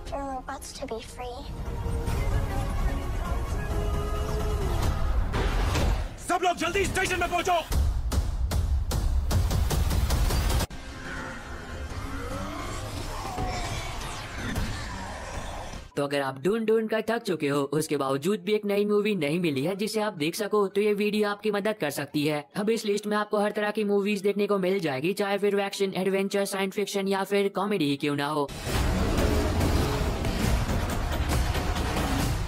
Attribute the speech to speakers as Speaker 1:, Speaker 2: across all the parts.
Speaker 1: for robots to be free.
Speaker 2: सब लोग जल्दी स्टेशन में पहुंचो।
Speaker 3: तो अगर आप ढूंढ ढूंढ कर थक चुके हो, उसके बावजूद भी एक नई मूवी नहीं मिली है जिसे आप देख सको, तो ये वीडियो आपकी मदद कर सकती है। अब इस लिस्ट में आपको हर तरह की मूवीज देखने को मिल जाएगी, चाहे फिर एक्शन, एडवेंचर, साइंस फिक्शन या फिर कॉमेडी ही क्यों ना हो।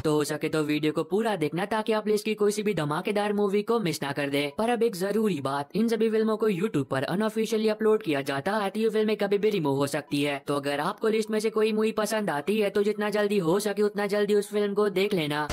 Speaker 3: तो हो सके तो वीडियो को पूरा देखना ताकि आप लिस्ट की कोई सी भी धमाकेदार मूवी को मिस ना कर दे। पर अब एक जरूरी बात, इन सभी फिल्मों को यूट्यूब पर अनऑफिशियली अपलोड किया जाता है, तो ये फिल्में कभी भी रिमूव हो सकती है। तो अगर आपको लिस्ट में से कोई मूवी पसंद आती है तो जितना जल्दी हो सके उतना जल्दी उस फिल्म को देख लेना।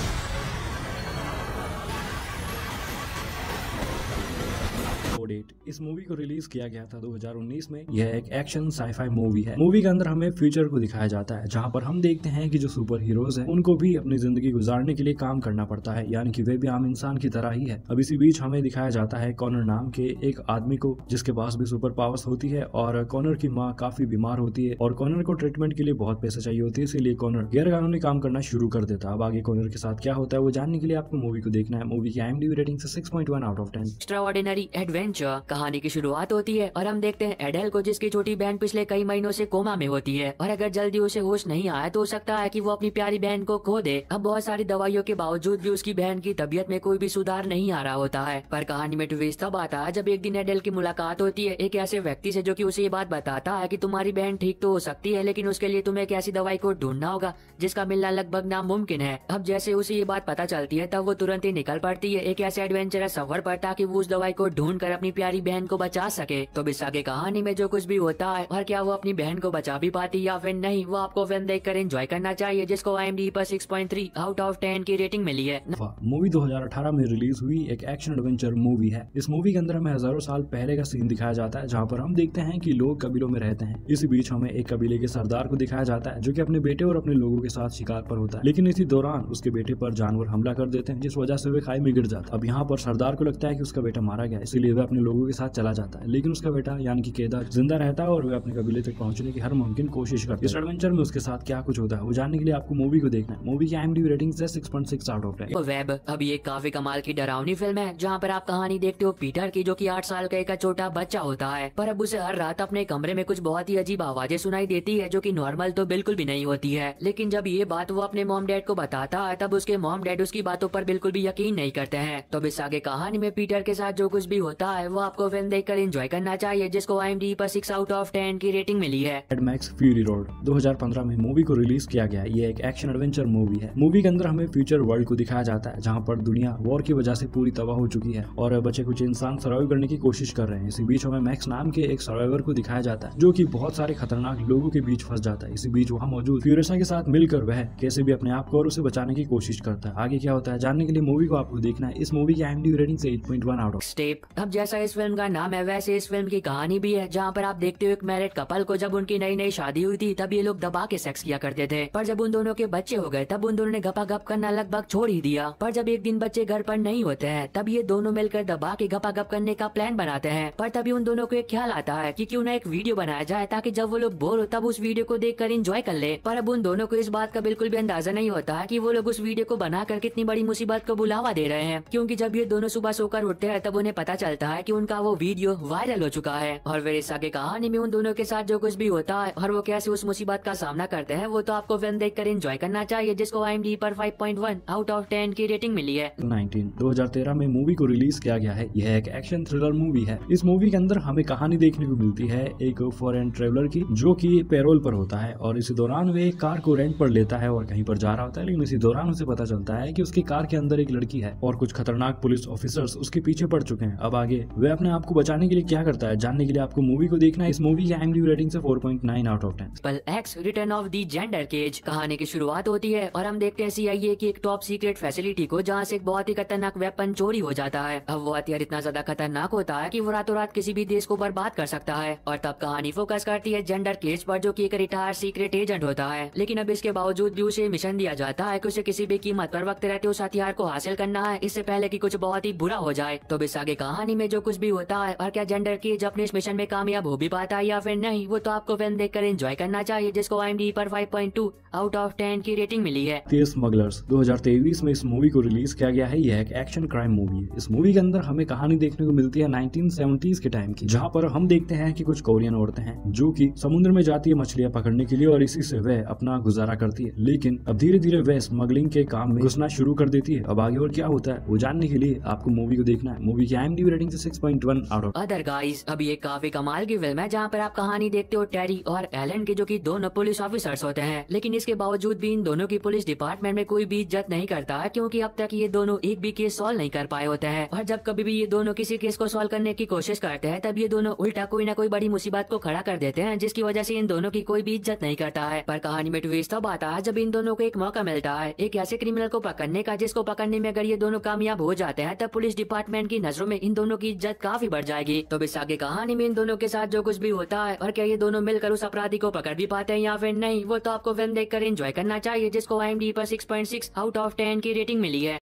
Speaker 4: इस मूवी को रिलीज किया गया था 2019 में। यह एक एक्शन साईफाई मूवी है। मूवी के अंदर हमें फ्यूचर को दिखाया जाता है, जहां पर हम देखते हैं कि जो सुपर हीरोज हैं उनको भी अपनी जिंदगी गुजारने के लिए काम करना पड़ता है, यानी कि वे भी आम इंसान की तरह ही है। अब इसी बीच हमें दिखाया जाता है कॉनर नाम के एक आदमी को, जिसके पास भी सुपर पावर्स होती है और कॉनर की माँ काफी बीमार होती है और कॉनर को ट्रीटमेंट के लिए बहुत पैसे चाहिए होती है, इसीलिए कॉनर गैर कानूनी काम करना शुरू कर देता है। अब आगे कॉनर के साथ क्या होता है वो जानने के लिए आपको मूवी को देखना है। मूवी की IMDb रेटिंग से 6.1 आउट ऑफ 10।
Speaker 3: एक्स्ट्राऑर्डिनरी एडवेंचर कहानी की शुरुआत होती है और हम देखते हैं एडेल को, जिसकी छोटी बहन पिछले कई महीनों से कोमा में होती है और अगर जल्दी उसे होश नहीं आया तो हो सकता है कि वो अपनी प्यारी बहन को खो दे। अब बहुत सारी दवाइयों के बावजूद भी उसकी बहन की तबीयत में कोई भी सुधार नहीं आ रहा होता है। पर कहानी में ट्विस्ट तब आता है जब एक दिन एडेल की मुलाकात होती है एक ऐसे व्यक्ति से, जो कि उसे ये बात बताता है कि तुम्हारी बहन ठीक तो हो सकती है, लेकिन उसके लिए तुम्हें एक ऐसी दवाई को ढूंढना होगा जिसका मिलना लगभग नामुमकिन है। अब जैसे उसे ये बात पता चलती है तब वो तुरंत ही निकल पड़ती है एक ऐसे एडवेंचरस सफर पर, ताकि वो उस दवाई को ढूंढ कर अपनी प्यारी बहन को बचा सके। तो इस आगे कहानी में जो कुछ भी होता है और क्या वो अपनी बहन को बचा भी पाती या फिर नहीं, वो आपको फिल्म देखकर एंजॉय करना चाहिए, जिसको IMDb पर 6.3 आउट ऑफ 10 की रेटिंग मिली है।
Speaker 4: मूवी 2018 में रिलीज हुई एक एक्शन एडवेंचर मूवी है। इस मूवी के अंदर हमें हजारों साल पहले का सीन दिखाया जाता है, जहाँ पर हम देखते हैं कि लोग कबीलों में रहते हैं। इसी बीच हमें एक कबीले के सरदार को दिखाया जाता है, जो कि अपने बेटे और अपने लोगों के साथ शिकार पर होता है, लेकिन इसी दौरान उसके बेटे पर जानवर हमला कर देते हैं, जिस वजह से वे खाई में गिर जाता है। अब यहाँ पर सरदार को लगता है कि उसका बेटा मारा गया, इसीलिए वह अपने लोगों के साथ चला जाता है, लेकिन उसका बेटा यानी कि केदार जिंदा रहता है और वे अपने कबीले तक पहुंचने की हर मुमकिन कोशिश करते हैं। इस एडवेंचर में उसके साथ क्या कुछ होता है वो जानने के लिए आपको मूवी को देखना है। मूवी की IMDb रेटिंग है 6.6 आउट ऑफ 10।
Speaker 3: वेब अब ये काफी कमाल की डरावनी फिल्म है, जहाँ पर आप कहानी देखते हो पीटर की, जो कि 8 साल का एक छोटा बच्चा होता है, पर अब उसे हर रात अपने कमरे में कुछ बहुत ही अजीब आवाजें सुनाई देती है, जो कि नॉर्मल तो बिल्कुल भी नहीं होती है। लेकिन जब ये बात वो अपने मॉम डैड को बताता है तब उसके मॉम डैड उसकी बातों पर बिल्कुल भी यकीन नहीं करते हैं। तो इस आगे कहानी में पीटर के साथ जो कुछ भी होता है वो आपको फिल्म देखकर एंजॉय करना चाहिए, जिसको IMDb पर 6 आउट ऑफ 10 की रेटिंग मिली है।
Speaker 4: मैड मैक्स फ्यूरी रोड 2015 में मूवी को रिलीज किया गया। ये एक एक्शन एडवेंचर मूवी है। मूवी के अंदर हमें फ्यूचर वर्ल्ड को दिखाया जाता है, जहाँ पर दुनिया वॉर की वजह से पूरी तबाह हो चुकी है और बचे कुछ इंसान सर्वाइव करने की कोशिश कर रहे हैं। इसी बीच हमें मैक्स नाम के एक सर्वाइवर को दिखाया जाता है, जो कि बहुत सारे खतरनाक लोगों के बीच फंस जाता है। इसी बीच वहाँ मौजूद फ्यूरिसा के साथ मिलकर वह कैसे भी अपने आप को और उसे बचाने की कोशिश करता है। आगे क्या होता है जानने के लिए मूवी को आपको देखना है। इस मूवी की IMDb रेटिंग से 8.1 आउट ऑफ।
Speaker 3: स्टेप अब जैसा इस फिल्म का नाम है वैसे इस फिल्म की कहानी भी है, जहाँ पर आप देखते हो एक मैरिड कपल को जब उनकी नई नई शादी हुई थी तब ये लोग दबा के सेक्स किया करते थे, पर जब उन दोनों के बच्चे हो गए तब उन दोनों ने गपा गप करना लगभग छोड़ ही दिया। पर जब एक दिन बच्चे घर पर नहीं होते हैं तब ये दोनों मिलकर दबा के गपा गप करने का प्लान बनाते हैं। पर तभी उन दोनों को एक ख्याल आता है कि क्यों ना एक वीडियो बनाया जाए, ताकि जब वो लोग बोर हो तब उस वीडियो को देखकर एंजॉय कर ले। पर अब उन दोनों को इस बात का बिल्कुल भी अंदाजा नहीं होता है कि वो लोग उस वीडियो को बनाकर कितनी बड़ी मुसीबत को बुलावा दे रहे हैं, क्योंकि जब ये दोनों सुबह सोकर उठते हैं तब उन्हें पता चलता है कि उनका वो वीडियो वायरल हो चुका है। और फिर इस आगे कहानी में उन दोनों के साथ जो कुछ भी होता है और वो कैसे उस मुसीबत का सामना करते हैं वो तो आपको फिल्म देखकर एंजॉय करना चाहिए, जिसको IMDb पर 5.1 आउट ऑफ 10 की रेटिंग मिली है।
Speaker 4: 2013 में मूवी को रिलीज किया गया है। यह एक एक्शन थ्रिलर मूवी है। इस मूवी के अंदर हमें कहानी देखने को मिलती है एक फॉरेन ट्रेवलर की, जो कि पैरोल पर होता है और इसी दौरान वे एक कार को रेंट पर लेता है और कहीं पर जा रहा होता है, लेकिन इसी दौरान उसे पता चलता है कि उसकी कार के अंदर एक लड़की है और कुछ खतरनाक पुलिस ऑफिसर्स उसके पीछे पड़ चुके हैं। अब आगे वे अपने आप को बचाने के लिए क्या करता है जानने के लिए आपको मूवी को देखना है। इस मूवी की IMDb रेटिंग से 4.9 आउट ऑफ 10।
Speaker 3: पल एक्स return of the gender cage कहानी की शुरुआत होती है और हम देखते हैं CIA की एक टॉप सीक्रेट फैसिलिटी को, जहाँ से एक बहुत ही खतरनाक वेपन चोरी हो जाता है। अब वो हथियार इतना ज्यादा खतरनाक होता है कि वो रातों रात किसी भी देश को बर्बाद कर सकता है। और तब कहानी फोकस करती है जेंडर केज पर, जो कि एक रिटायर्ड सीक्रेट एजेंट होता है, लेकिन अब इसके बावजूद भी उसे मिशन दिया जाता है कि उसे किसी भी कीमत पर वक्त रहते उस हथियार को हासिल करना है, इससे पहले कि कुछ बहुत ही बुरा हो जाए। तो इस आगे कहानी में जो जो कुछ भी होता है और क्या जेंडर केज अपने इस मिशन में कामयाब हो भी पाता है या फिर नहीं, वो तो आपको फिल्म देखकर एंजॉय करना चाहिए, जिसको IMDb पर 5.2 आउट ऑफ 10 की रेटिंग मिली है।
Speaker 4: द स्मगलर्स 2023 में इस मूवी को रिलीज किया गया है। यह एक एक्शन क्राइम मूवी है। इस मूवी के अंदर हमें कहानी देखने को मिलती है 1970s के टाइम की, जहाँ पर हम देखते हैं कि कुछ कोरियन औरतें हैं जो कि समुद्र में जाती है मछलियां पकड़ने के लिए और इसी से वह अपना गुजारा करती है। लेकिन अब धीरे धीरे वह स्मगलिंग के काम में घुसना शुरू कर देती है। अब आगे और क्या होता है वो जानने के लिए आपको मूवी को देखना है। मूवी की IMDb rating 6.1 out of.
Speaker 3: Other guys, अब ये काफी कमाल की फिल्म है जहाँ पर आप कहानी देखते हो टेरी और एलन की, जो कि दोनों पुलिस ऑफिसर्स होते हैं, लेकिन इसके बावजूद भी इन दोनों की पुलिस डिपार्टमेंट में कोई भी इज्जत नहीं करता है, क्योंकि अब तक ये दोनों एक भी केस सॉल्व नहीं कर पाए होते हैं। और जब कभी भी ये दोनों किसी केस को सॉल्व करने की कोशिश करते हैं, तब ये दोनों उल्टा कोई ना कोई बड़ी मुसीबत को खड़ा कर देते हैं, जिसकी वजह से इन दोनों की कोई भी इज्जत नहीं करता है। पर कहानी में ट्विस्ट तब आता है जब इन दोनों को एक मौका मिलता है एक ऐसे क्रिमिनल को पकड़ने का, जिसको पकड़ने में अगर ये दोनों कामयाब हो जाते हैं, तब पुलिस डिपार्टमेंट की नजरों में इन दोनों की इज्जत काफी बढ़ जाएगी। तो इस आगे कहानी में इन दोनों के साथ जो कुछ भी होता है और क्या ये दोनों मिलकर उस अपराधी को पकड़ भी पाते हैं या फिर नहीं, वो तो आपको फिल्म देखकर एंजॉय करना चाहिए, जिसको IMDb पर 6.6 आउट ऑफ 10 की रेटिंग मिली है।